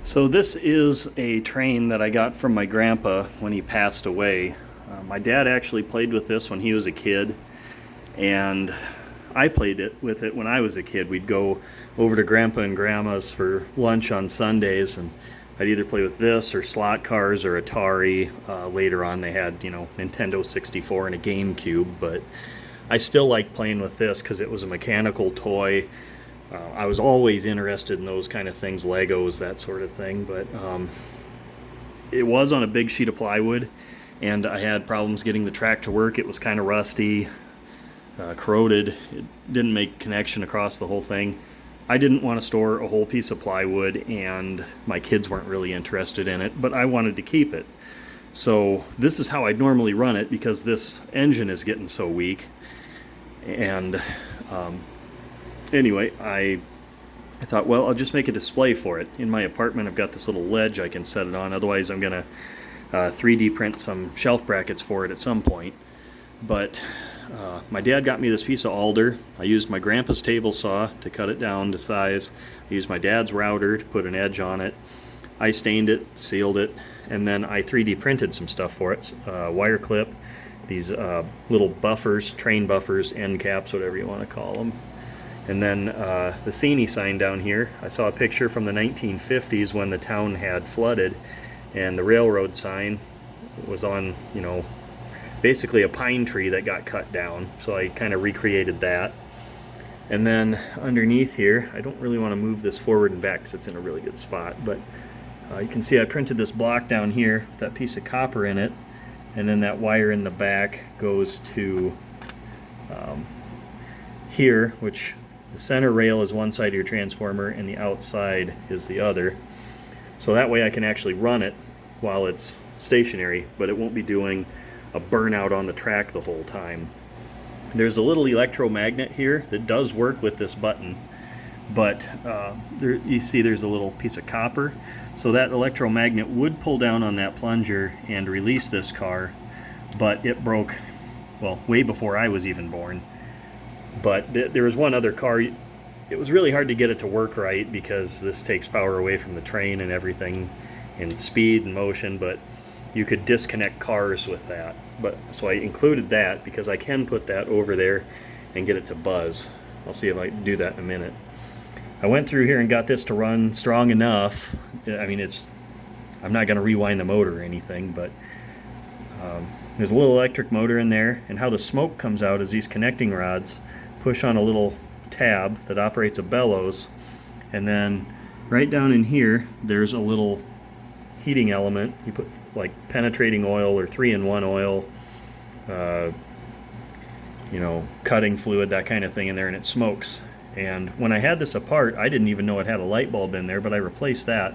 So this is a train that I got from my grandpa when he passed away. My dad actually played with this when he was a kid, and I played with it when I was a kid. We'd go over to Grandpa and Grandma's for lunch on Sundays, and I'd either play with this or slot cars or Atari. Later on, they had Nintendo 64 and a GameCube, but I still like playing with this because it was a mechanical toy. I was always interested in those kind of things, Legos, that sort of thing, but it was on a big sheet of plywood, and I had problems getting the track to work. It was kind of rusty, corroded. It didn't make connection across the whole thing. I didn't want to store a whole piece of plywood, and my kids weren't really interested in it, but I wanted to keep it. So this is how I'd normally run it because this engine is getting so weak. And anyway, I thought, well, I'll just make a display for it. In my apartment, I've got this little ledge I can set it on. Otherwise, I'm going to 3D print some shelf brackets for it at some point. But my dad got me this piece of alder. I used my grandpa's table saw to cut it down to size. I used my dad's router to put an edge on it. I stained it, sealed it, and then I 3D printed some stuff for it. Wire clip, these little buffers, train buffers, end caps, whatever you want to call them. And then the Cheney sign down here, I saw a picture from the 1950s when the town had flooded, and the railroad sign was on, basically a pine tree that got cut down. So I kind of recreated that. And then underneath here, I don't really want to move this forward and back because it's in a really good spot, but you can see I printed this block down here with that piece of copper in it, and then that wire in the back goes to here, which the center rail is one side of your transformer and the outside is the other. So that way I can actually run it while it's stationary, but it won't be doing a burnout on the track the whole time. There's a little electromagnet here that does work with this button, but you see there's a little piece of copper. So that electromagnet would pull down on that plunger and release this car, but it broke, well, way before I was even born. But there was one other car. It was really hard to get it to work right because this takes power away from the train and everything, and speed and motion, but you could disconnect cars with that. So I included that because I can put that over there and get it to buzz. I'll see if I can do that in a minute. I went through here and got this to run strong enough. I mean, I'm not going to rewind the motor or anything, but there's a little electric motor in there, and how the smoke comes out is these connecting rods push on a little tab that operates a bellows, and then right down in here there's a little heating element. You put like penetrating oil or 3-in-1 oil, cutting fluid, that kind of thing in there, and it smokes. And when I had this apart, I didn't even know it had a light bulb in there, but I replaced that.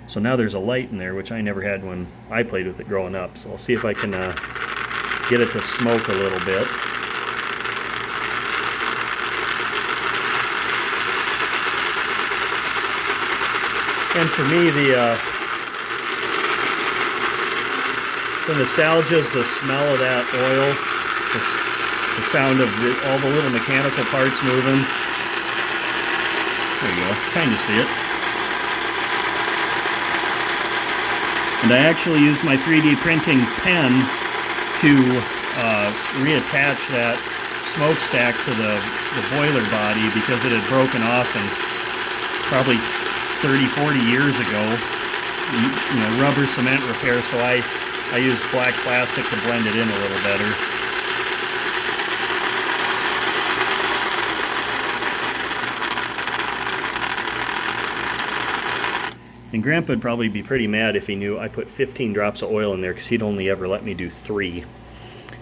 So now there's a light in there, which I never had when I played with it growing up. So I'll see if I can get it to smoke a little bit. And for me, the nostalgia is the smell of that oil, the sound of all the little mechanical parts moving. There you go, kind of see it. And I actually used my 3D printing pen to reattach that smokestack to the boiler body because it had broken off and probably 30-40 years ago, rubber cement repair, so I used black plastic to blend it in a little better. And Grandpa would probably be pretty mad if he knew I put 15 drops of oil in there because he'd only ever let me do 3.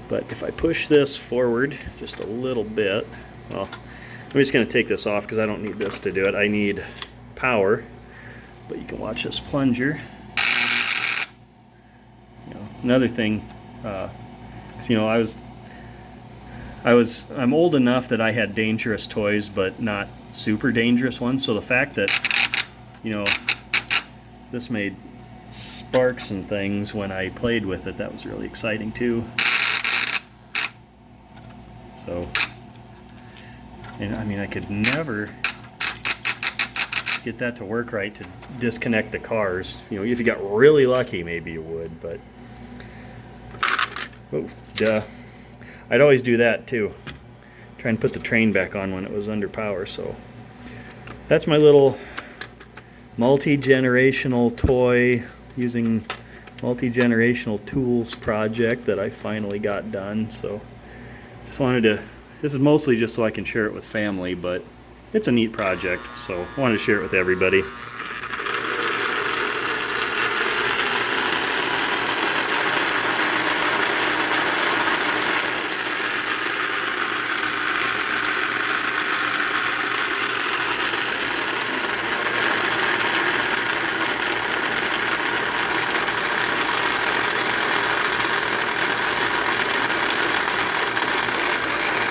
But if I push this forward just a little bit, well, I'm just going to take this off because I don't need this to do it. I need power, but you can watch this plunger. Another thing, I'm old enough that I had dangerous toys, but not super dangerous ones. So the fact that, this made sparks and things when I played with it, that was really exciting too. So, and I mean, I could never get that to work right to disconnect the cars. You know, if you got really lucky, maybe you would, but oh, duh. I'd always do that too. Try and put the train back on when it was under power. So that's my little multi-generational toy using multi-generational tools project that I finally got done. So just wanted to, this is mostly just so I can share it with family, but it's a neat project, so I wanted to share it with everybody.